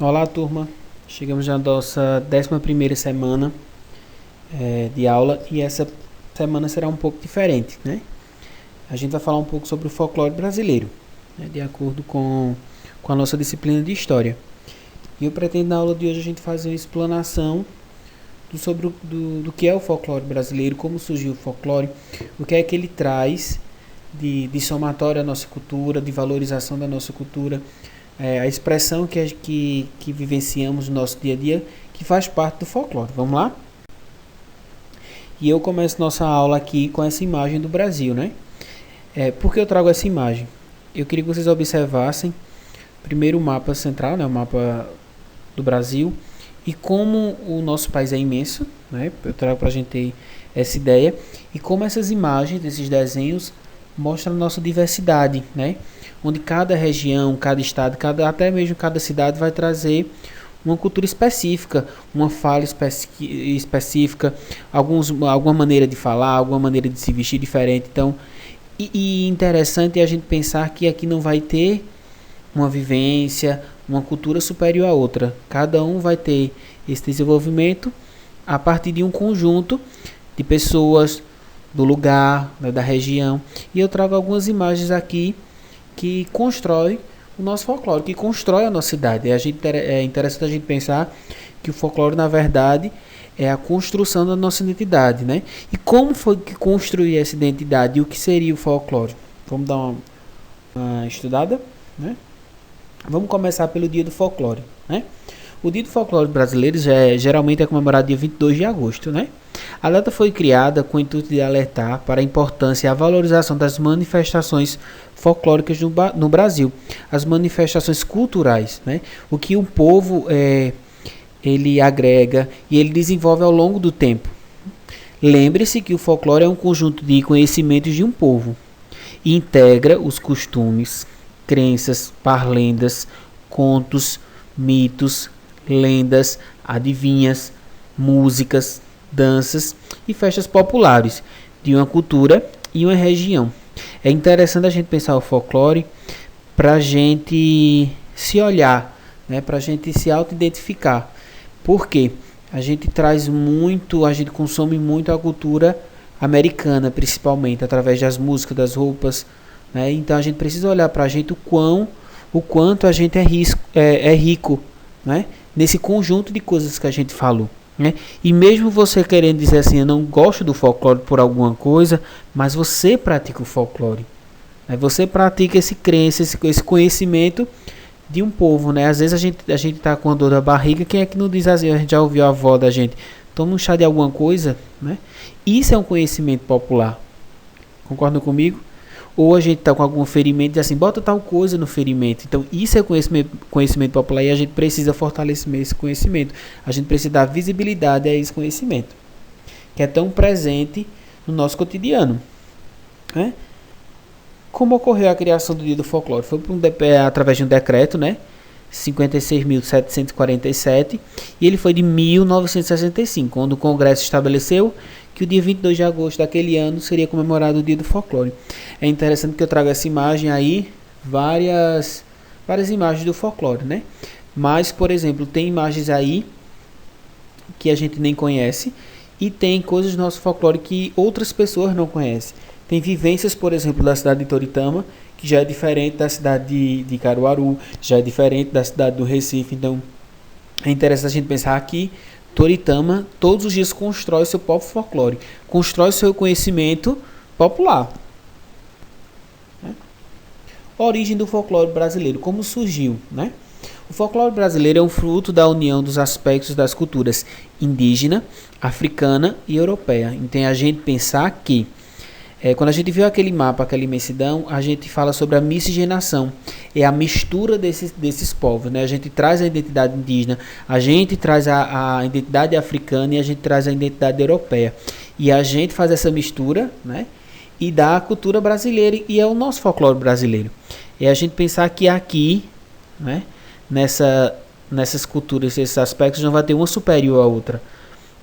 Olá, turma. Chegamos na nossa 11ª semana de aula e essa semana será um pouco diferente, né? A gente vai falar um pouco sobre o folclore brasileiro, né? De acordo com a nossa disciplina de História. E eu pretendo na aula de hoje a gente fazer uma explanação do que é o folclore brasileiro, como surgiu o folclore, o que é que ele traz de somatório à nossa cultura, de valorização da nossa cultura, a expressão que vivenciamos no nosso dia a dia, que faz parte do folclore. Vamos lá? E eu começo nossa aula aqui com essa imagem do Brasil, né? Por que eu trago essa imagem? Eu queria que vocês observassem primeiro o mapa central, né? O mapa do Brasil, e como o nosso país é imenso, né? Eu trago para a gente ter essa ideia, e como essas imagens, desses desenhos, mostram a nossa diversidade, né? Onde cada região, cada estado, até mesmo cada cidade vai trazer uma cultura específica, uma fala específica, alguma maneira de falar, alguma maneira de se vestir diferente. Então, e interessante é a gente pensar que aqui não vai ter uma vivência, uma cultura superior à outra. Cada um vai ter esse desenvolvimento a partir de um conjunto de pessoas, do lugar, né, da região. E eu trago algumas imagens aqui que constrói o nosso folclore, que constrói a nossa cidade. É interessante a gente pensar que o folclore, na verdade, é a construção da nossa identidade, né? E como foi que construiu essa identidade e o que seria o folclore? Vamos dar uma estudada, né? Vamos começar pelo dia do folclore, né? O dia do folclore brasileiro geralmente é comemorado dia 22 de agosto, né? A data foi criada com o intuito de alertar para a importância e a valorização das manifestações folclóricas no Brasil, as manifestações culturais, né? O que o povo ele agrega e ele desenvolve ao longo do tempo. Lembre-se que o folclore é um conjunto de conhecimentos de um povo e integra os costumes, crenças, parlendas, contos, mitos, lendas, adivinhas, músicas, danças e festas populares de uma cultura e uma região. É interessante a gente pensar o folclore para a gente se olhar, né, para a gente se auto-identificar. Por quê? A gente consome muito a cultura americana, principalmente, através das músicas, das roupas, né? Então a gente precisa olhar para a gente o quanto a gente é rico, né, nesse conjunto de coisas que a gente falou, né? E mesmo você querendo dizer assim, eu não gosto do folclore por alguma coisa, mas você pratica o folclore, né? Você pratica esse conhecimento de um povo, né? Às vezes a gente tá com a dor da barriga, quem é que não diz assim? A gente já ouviu a avó da gente, toma um chá de alguma coisa, né? Isso é um conhecimento popular. Concordam comigo? Ou a gente está com algum ferimento e diz assim, bota tal coisa no ferimento. Então isso é conhecimento popular e a gente precisa fortalecer esse conhecimento. A gente precisa dar visibilidade a esse conhecimento, que é tão presente no nosso cotidiano, né? Como ocorreu a criação do Dia do Folclore? Foi através de um decreto, né? 56.747, e ele foi de 1965, quando o Congresso estabeleceu que o dia 22 de agosto daquele ano seria comemorado o Dia do Folclore. É interessante que eu trago essa imagem aí, várias imagens do folclore, né? Mas, por exemplo, tem imagens aí que a gente nem conhece e tem coisas do nosso folclore que outras pessoas não conhecem. Tem vivências, por exemplo, da cidade de Toritama, que já é diferente da cidade de Caruaru, já é diferente da cidade do Recife. Então, é interessante a gente pensar que Toritama, todos os dias, constrói seu próprio folclore, constrói seu conhecimento popular. A origem do folclore brasileiro, como surgiu, né? O folclore brasileiro é um fruto da união dos aspectos das culturas indígena, africana e europeia. Então, a gente pensar que quando a gente viu aquele mapa, aquela imensidão, a gente fala sobre a miscigenação. É a mistura desses povos, né? A gente traz a identidade indígena, a gente traz a identidade africana e a gente traz a identidade europeia. E a gente faz essa mistura, né? E dá a cultura brasileira, e é o nosso folclore brasileiro. É a gente pensar que aqui, né, nessas culturas, esses aspectos, não vai ter uma superior à outra,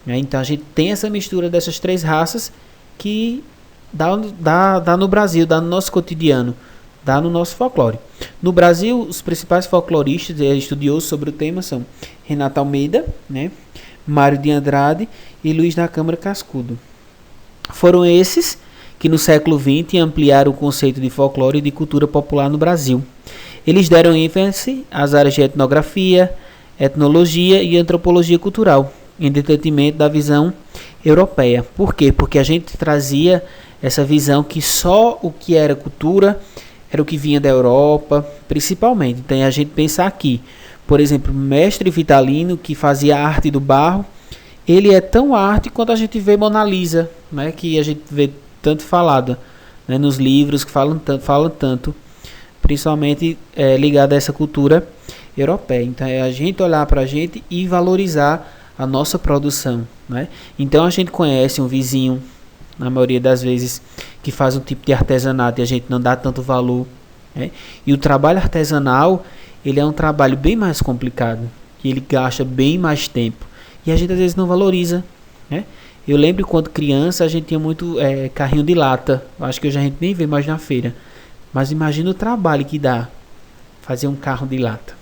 né? Então a gente tem essa mistura dessas três raças que dá no Brasil, dá no nosso cotidiano, dá no nosso folclore. No Brasil, os principais folcloristas e estudiosos sobre o tema são Renato Almeida, né, Mário de Andrade e Luiz da Câmara Cascudo. Foram esses que no século XX ampliaram o conceito de folclore e de cultura popular no Brasil. Eles deram ênfase às áreas de etnografia, etnologia e antropologia cultural, em detrimento da visão europeia. Por quê? Porque a gente trazia essa visão que só o que era cultura era o que vinha da Europa, principalmente. Então a gente pensa aqui, por exemplo, Mestre Vitalino, que fazia arte do barro, ele é tão arte quanto a gente vê Mona Lisa, né, que a gente vê tanto falada, né, nos livros que falam tanto, principalmente ligado a essa cultura europeia. Então é a gente olhar para a gente e valorizar a nossa produção, né? Então a gente conhece um vizinho, na maioria das vezes, que faz um tipo de artesanato e a gente não dá tanto valor, né? E o trabalho artesanal, ele é um trabalho bem mais complicado, que ele gasta bem mais tempo e a gente às vezes não valoriza, né? Eu lembro quando criança a gente tinha muito carrinho de lata, acho que hoje a gente nem vê mais na feira, mas imagina o trabalho que dá fazer um carro de lata,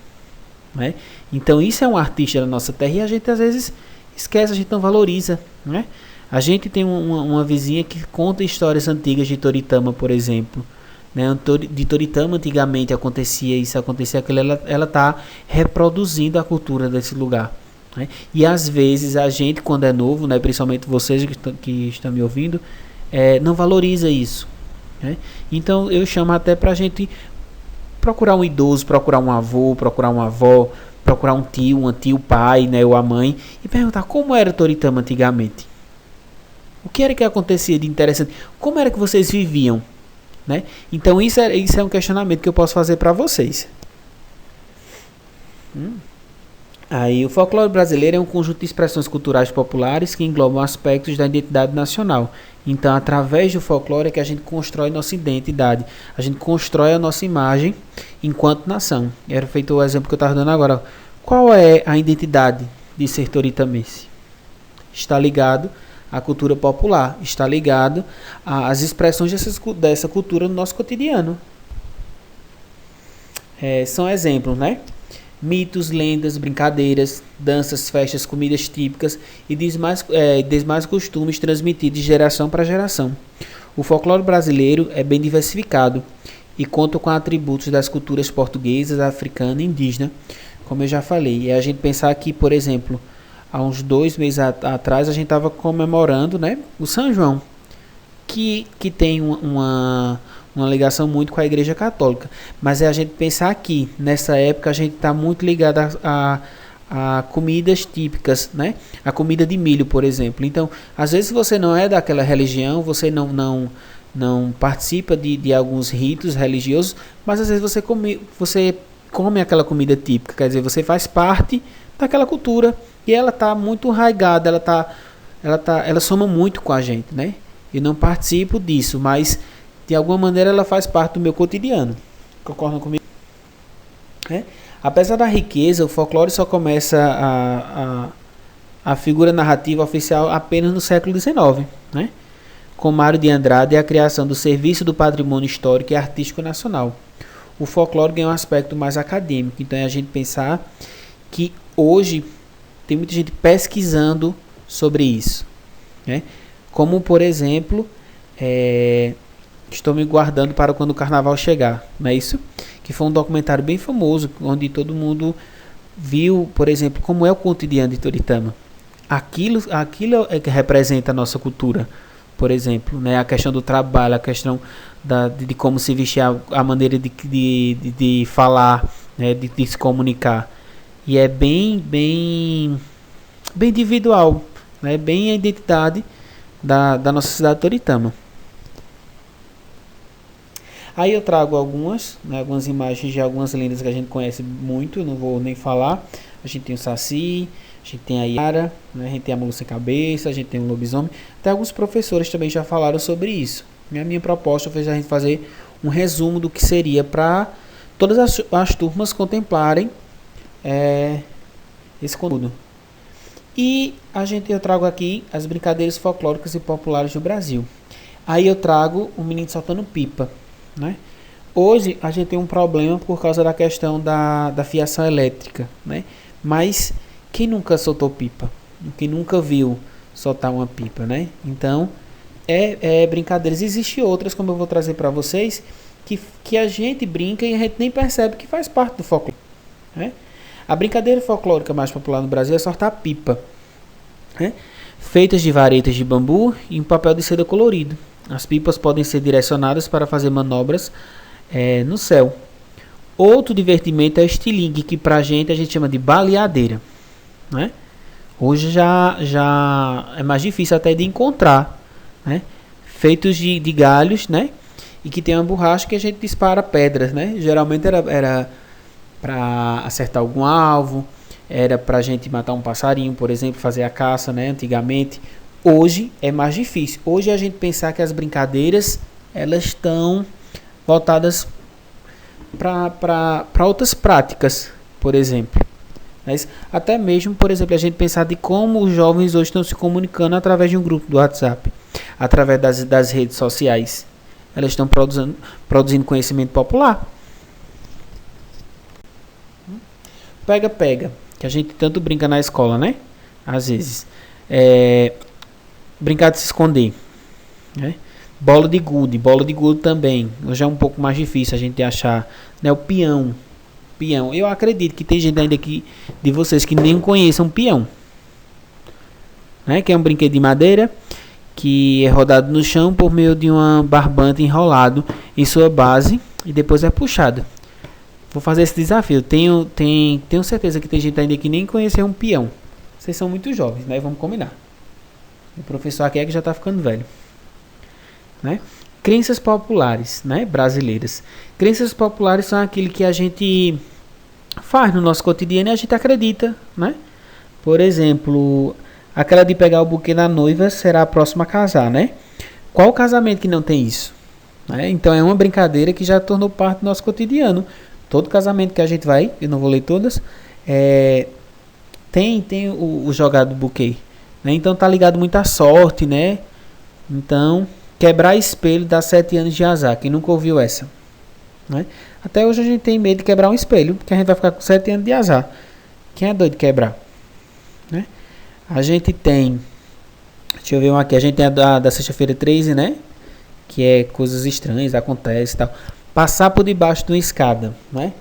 né? Então isso é um artista da nossa terra e a gente às vezes esquece, a gente não valoriza, né? A gente tem uma vizinha que conta histórias antigas de Toritama, por exemplo, né? De Toritama antigamente acontecia isso, acontecia aquilo, ela está reproduzindo a cultura desse lugar, né? E às vezes a gente, quando é novo, né, principalmente vocês que estão me ouvindo, não valoriza isso, né? Então eu chamo até para a gente procurar um idoso, procurar um avô, procurar uma avó, procurar um tio pai, né, ou a mãe, e perguntar como era Toritama antigamente. O que era que acontecia de interessante? Como era que vocês viviam, né? Então isso é um questionamento que eu posso fazer para vocês. Aí o folclore brasileiro é um conjunto de expressões culturais populares que englobam aspectos da identidade nacional. Então, através do folclore é que a gente constrói nossa identidade, a gente constrói a nossa imagem enquanto nação. Era feito o exemplo que eu estava dando agora. Qual é a identidade de ser toritamense? Está ligado à cultura popular, está ligado às expressões dessa cultura no nosso cotidiano. São exemplos, né? Mitos, lendas, brincadeiras, danças, festas, comidas típicas e demais costumes transmitidos de geração para geração. O folclore brasileiro é bem diversificado e conta com atributos das culturas portuguesas, africana e indígena, como eu já falei. E a gente pensar aqui, por exemplo, há uns 2 meses atrás a gente estava comemorando, né, o São João, que tem uma ligação muito com a Igreja Católica. Mas é a gente pensar aqui, nessa época a gente está muito ligado a comidas típicas, né? A comida de milho, por exemplo. Então, às vezes você não é daquela religião, você não participa de alguns ritos religiosos, mas às vezes você come aquela comida típica, quer dizer, você faz parte daquela cultura e ela está muito arraigada, ela soma muito com a gente, né? Eu não participo disso, mas de alguma maneira ela faz parte do meu cotidiano. Concordam comigo? Apesar da riqueza, o folclore só começa a figura narrativa oficial apenas no século XIX, né? Com Mário de Andrade e a criação do Serviço do Patrimônio Histórico e Artístico Nacional. O folclore ganha um aspecto mais acadêmico, então é a gente pensar que hoje tem muita gente pesquisando sobre isso, né? Como, por exemplo, Estou me guardando para quando o carnaval chegar, não é isso? Que foi um documentário bem famoso, onde todo mundo viu, por exemplo, como é o cotidiano de Toritama. Aquilo é que representa a nossa cultura, por exemplo, né? A questão do trabalho, a questão de como se vestir, a maneira de falar, né? de se comunicar. E é bem individual, né? Bem a identidade da nossa cidade de Toritama. Aí eu trago algumas imagens de algumas lendas que a gente conhece muito, não vou nem falar. A gente tem o Saci, a gente tem a Yara, né? A gente tem a Mula Sem Cabeça, a gente tem o Lobisomem. Até alguns professores também já falaram sobre isso. E a minha proposta foi a gente fazer um resumo do que seria para todas as turmas contemplarem esse conteúdo. E eu trago aqui as brincadeiras folclóricas e populares do Brasil. Aí eu trago o menino soltando pipa, né? Hoje a gente tem um problema por causa da questão da fiação elétrica, né? Mas quem nunca soltou pipa? Quem nunca viu soltar uma pipa, né? Então, brincadeiras. Existem outras, como eu vou trazer para vocês, que a gente brinca e a gente nem percebe que faz parte do folclore, né? A brincadeira folclórica mais popular no Brasil é soltar pipa, né? Feitas de varetas de bambu e um papel de seda colorido. As pipas podem ser direcionadas para fazer manobras no céu. Outro divertimento é o estilingue, que pra gente a gente chama de baleadeira, né? Hoje já é mais difícil até de encontrar, né? Feitos de galhos, né? E que tem uma borracha que a gente dispara pedras, né? Geralmente era para acertar algum alvo, era pra gente matar um passarinho, por exemplo, fazer a caça, né? Antigamente. Hoje é mais difícil. Hoje a gente pensar que as brincadeiras elas estão voltadas para outras práticas, por exemplo. Mas até mesmo, por exemplo, a gente pensar de como os jovens hoje estão se comunicando através de um grupo do WhatsApp, através das redes sociais. Elas estão produzindo conhecimento popular. Pega, que a gente tanto brinca na escola, né? Às vezes. Brincar de se esconder, né? Bola de gude também. Hoje é um pouco mais difícil a gente achar, né? O peão. Eu acredito que tem gente ainda aqui de vocês que nem conheçam peão, né? Que é um brinquedo de madeira que é rodado no chão por meio de uma barbante enrolado em sua base e depois é puxado. Vou fazer esse desafio. Tenho certeza que tem gente ainda que nem conheceu um peão. Vocês são muito jovens, né? Vamos combinar. O professor aqui é que já está ficando velho, né? Crenças populares, né? Brasileiras. Crenças populares são aquilo que a gente faz no nosso cotidiano e a gente acredita, né? Por exemplo, aquela de pegar o buquê da noiva será a próxima a casar, né? Qual casamento que não tem isso? Né? Então é uma brincadeira que já tornou parte do nosso cotidiano. Todo casamento que a gente vai, eu não vou ler todas, tem o jogado do buquê, né? Então tá ligado muito à sorte, né? Então, quebrar espelho dá 7 anos de azar. Quem nunca ouviu essa? Né? Até hoje a gente tem medo de quebrar um espelho, porque a gente vai ficar com 7 anos de azar. Quem é doido de quebrar? Né? A gente tem, deixa eu ver um aqui, a gente tem a da sexta-feira 13, né? Que é coisas estranhas, acontece e tal. Passar por debaixo de uma escada, né?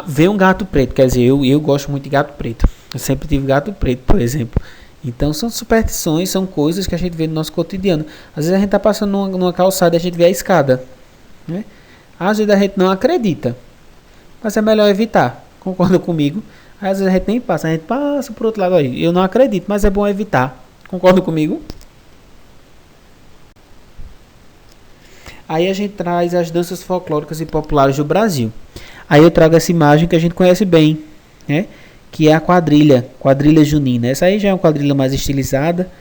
Ver um gato preto, quer dizer, eu gosto muito de gato preto. Eu sempre tive gato preto, por exemplo. Então são superstições, são coisas que a gente vê no nosso cotidiano. Às vezes a gente está passando numa calçada e a gente vê a escada, né? Às vezes a gente não acredita, mas é melhor evitar. Concorda comigo? Às vezes a gente nem passa, a gente passa por outro lado aí. Eu não acredito, mas é bom evitar. Concorda comigo? Aí a gente traz as danças folclóricas e populares do Brasil. Aí eu trago essa imagem que a gente conhece bem, né? Que é a quadrilha junina. Essa aí já é uma quadrilha mais estilizada,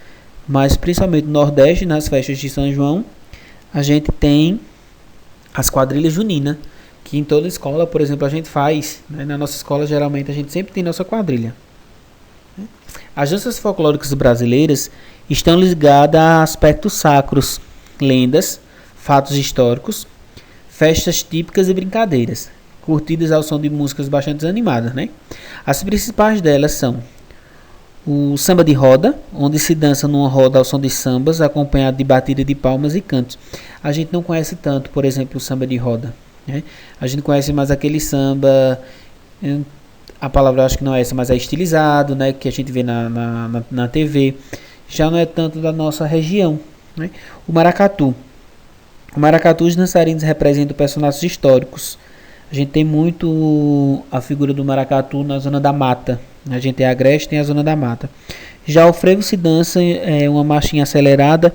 mas principalmente no Nordeste, nas festas de São João, a gente tem as quadrilhas juninas, que em toda escola, por exemplo, a gente faz, né? Na nossa escola, geralmente, a gente sempre tem nossa quadrilha. As danças folclóricas brasileiras estão ligadas a aspectos sacros, lendas, fatos históricos, festas típicas e brincadeiras, curtidas ao som de músicas bastante animadas, né? As principais delas são o samba de roda, onde se dança numa roda ao som de sambas, acompanhado de batida de palmas e cantos. A gente não conhece tanto, por exemplo, o samba de roda, né? A gente conhece mais aquele samba, a palavra eu acho que não é essa, mas é estilizado, né? Que a gente vê na TV. Já não é tanto da nossa região, né? O maracatu. O maracatu, os dançarinos representam personagens históricos. A gente tem muito a figura do maracatu na zona da mata. A gente tem a Agreste, tem a zona da mata. Já o frevo se dança uma marchinha acelerada,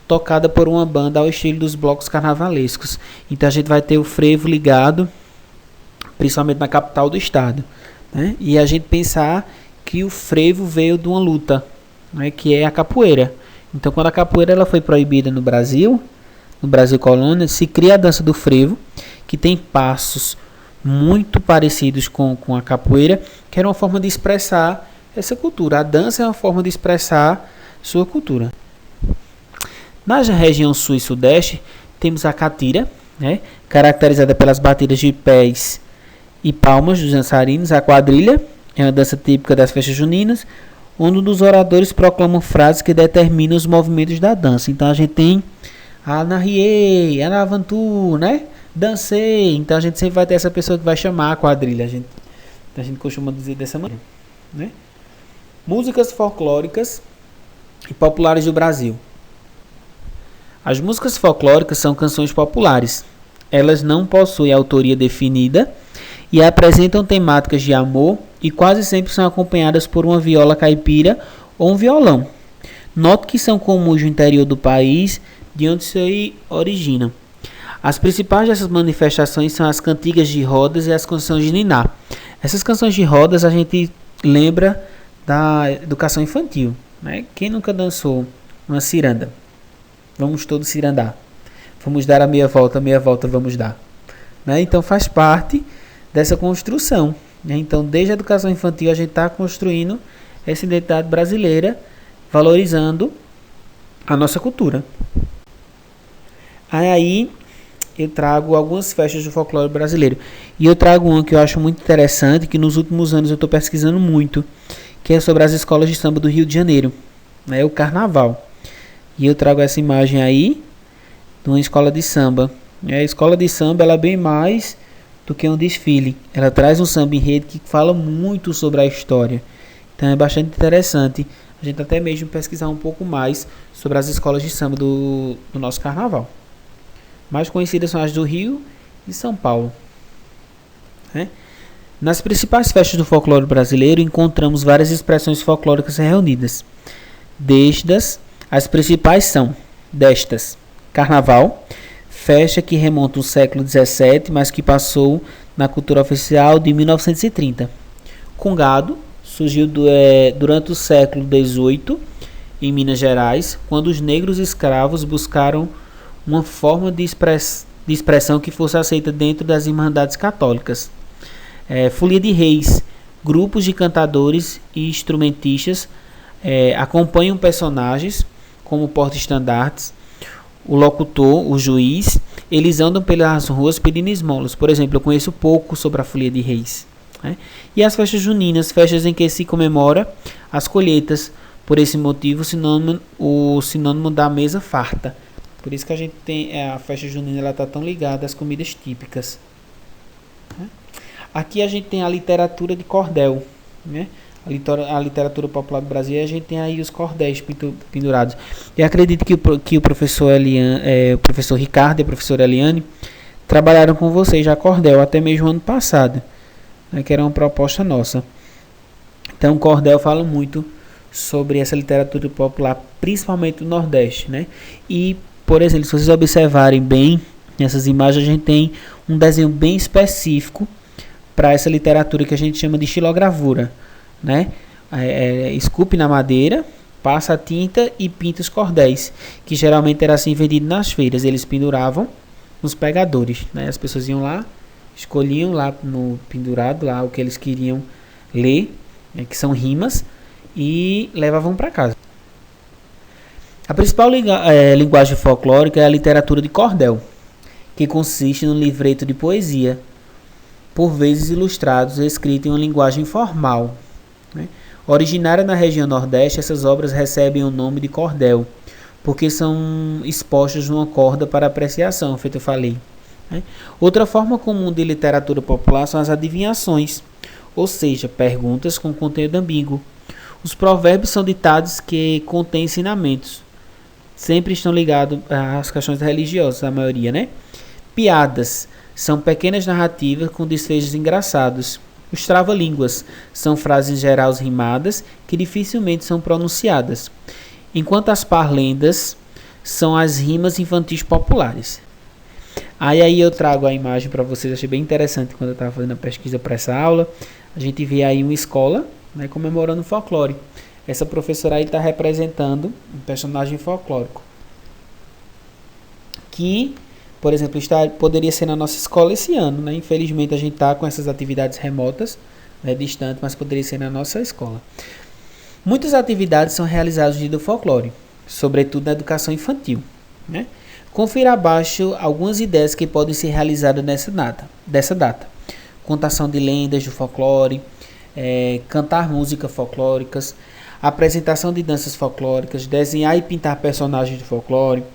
tocada por uma banda ao estilo dos blocos carnavalescos. Então a gente vai ter o frevo ligado, principalmente na capital do estado, né? E a gente pensar que o frevo veio de uma luta, né? Que é a capoeira. Então quando a capoeira ela foi proibida no Brasil colônia, se cria a dança do frevo, que tem passos muito parecidos com a capoeira, que era uma forma de expressar essa cultura. A dança é uma forma de expressar sua cultura. Na região sul e sudeste, temos a catira, né? Caracterizada pelas batidas de pés e palmas dos dançarinos. A quadrilha é uma dança típica das festas juninas, onde um dos oradores proclama frases que determinam os movimentos da dança. Então a gente tem Anarriei, Anavantu, né? Dancei. Então a gente sempre vai ter essa pessoa que vai chamar a quadrilha. A gente costuma dizer dessa maneira, né? Músicas folclóricas e populares do Brasil. As músicas folclóricas são canções populares. Elas não possuem autoria definida e apresentam temáticas de amor e quase sempre são acompanhadas por uma viola caipira ou um violão. Note que são comuns no interior do país, de onde se originam. As principais dessas manifestações são as cantigas de rodas e as canções de niná. Essas canções de rodas a gente lembra da educação infantil, né? Quem nunca dançou uma ciranda? Vamos todos cirandar. Vamos dar a meia volta vamos dar. Né? Então faz parte dessa construção. Né? Então desde a educação infantil a gente está construindo essa identidade brasileira, valorizando a nossa cultura. Aí eu trago algumas festas do folclore brasileiro. E eu trago uma que eu acho muito interessante, que nos últimos anos eu estou pesquisando muito, que é sobre as escolas de samba do Rio de Janeiro, né? O carnaval. E eu trago essa imagem aí de uma escola de samba. A escola de samba ela é bem mais do que um desfile. Ela traz um samba enredo que fala muito sobre a história. Então é bastante interessante a gente até mesmo pesquisar um pouco mais sobre as escolas de samba do nosso carnaval. Mais conhecidas são as do Rio e São Paulo. Né? Nas principais festas do folclore brasileiro encontramos várias expressões folclóricas reunidas. As principais são destas: Carnaval, festa que remonta ao século XVII, mas que passou na cultura oficial de 1930. Congado surgiu durante o século XVIII em Minas Gerais, quando os negros escravos buscaram uma forma de expressão que fosse aceita dentro das irmandades católicas. Folia de Reis, grupos de cantadores e instrumentistas acompanham personagens como porta-estandartes, o locutor, o juiz. Eles andam pelas ruas pedindo esmolas. Por exemplo, eu conheço pouco sobre a Folia de Reis. Né? E as festas juninas, festas em que se comemora as colheitas. Por esse motivo, o sinônimo da mesa farta. Por isso que a gente tem a festa junina, ela está tão ligada às comidas típicas. Né? Aqui a gente tem a literatura de cordel, né? A literatura popular do Brasil, a gente tem aí os cordéis pendurados. E acredito que o professor o professor Ricardo e a professora Eliane trabalharam com vocês já cordel, até mesmo ano passado, né, que era uma proposta nossa. Então, o cordel fala muito sobre essa literatura popular, principalmente do Nordeste, né? E, por exemplo, se vocês observarem bem nessas imagens, a gente tem um desenho bem específico para essa literatura que a gente chama de xilogravura, né? Esculpe na madeira, passa a tinta e pinta os cordéis, que geralmente era assim vendido nas feiras. Eles penduravam nos pegadores, né? As pessoas iam lá, escolhiam lá no pendurado lá o que eles queriam ler, né? Que são rimas, e levavam para casa. A principal linguagem folclórica é a literatura de cordel, que consiste no livreto de poesia, por vezes ilustrados e escrito em uma linguagem formal. Né? Originária na região Nordeste, essas obras recebem o nome de cordel, porque são expostas numa corda para apreciação, feito eu falei. Né? Outra forma comum de literatura popular são as adivinhações, ou seja, perguntas com conteúdo ambíguo. Os provérbios são ditados que contêm ensinamentos. Sempre estão ligados às questões religiosas, a maioria, né? Piadas são pequenas narrativas com desfechos engraçados. Os trava-línguas são frases gerais rimadas que dificilmente são pronunciadas. Enquanto as parlendas são as rimas infantis populares. Aí eu trago a imagem para vocês, achei bem interessante quando eu estava fazendo a pesquisa para essa aula. A gente vê aí uma escola, né, comemorando o folclore. Essa professora aí está representando um personagem folclórico. Que, por exemplo, poderia ser na nossa escola esse ano. Né? Infelizmente a gente está com essas atividades remotas, né, distantes, mas poderia ser na nossa escola. Muitas atividades são realizadas no dia do folclore, sobretudo na educação infantil. Né? Confira abaixo algumas ideias que podem ser realizadas dessa data. Contação de lendas do folclore, cantar músicas folclóricas, apresentação de danças folclóricas, desenhar e pintar personagens de folclore,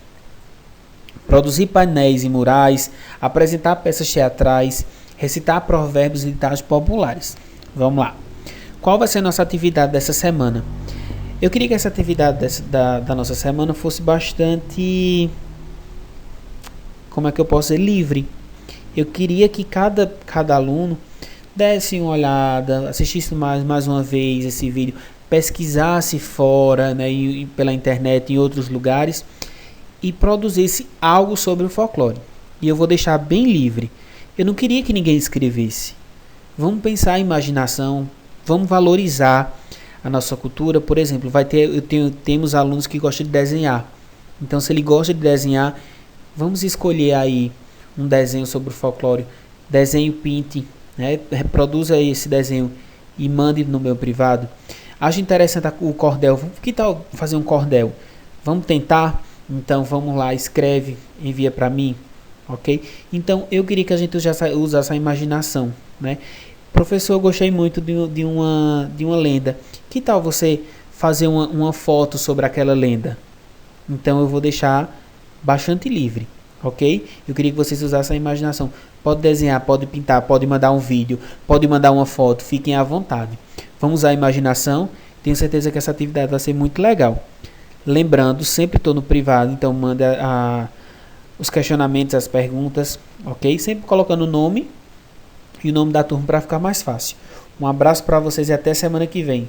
produzir painéis e murais, apresentar peças teatrais, recitar provérbios e ditados populares. Vamos lá. Qual vai ser a nossa atividade dessa semana? Eu queria que essa atividade da nossa semana fosse bastante, como é que eu posso dizer, livre. Eu queria que cada aluno desse uma olhada, assistisse mais uma vez esse vídeo, pesquisasse fora, né, e pela internet, em outros lugares, e produzisse algo sobre o folclore. E eu vou deixar bem livre. Eu não queria que ninguém escrevesse. Vamos pensar a imaginação, vamos valorizar a nossa cultura. Por exemplo, temos alunos que gostam de desenhar. Então, se ele gosta de desenhar, vamos escolher aí um desenho sobre o folclore. Desenho, pinte, né? Reproduza esse desenho e mande no meu privado. Acho interessante o cordel. Que tal fazer um cordel? Vamos tentar? Então vamos lá, escreve, envia para mim, ok? Então eu queria que a gente usasse a imaginação, né? Professor, eu gostei muito de uma lenda. Que tal você fazer uma foto sobre aquela lenda? Então eu vou deixar bastante livre, ok? Eu queria que vocês usassem a imaginação. Pode desenhar, pode pintar, pode mandar um vídeo, pode mandar uma foto, fiquem à vontade. Vamos usar a imaginação, tenho certeza que essa atividade vai ser muito legal. Lembrando, sempre estou no privado, então manda os questionamentos, as perguntas, ok? Sempre colocando o nome e o nome da turma para ficar mais fácil. Um abraço para vocês e até semana que vem.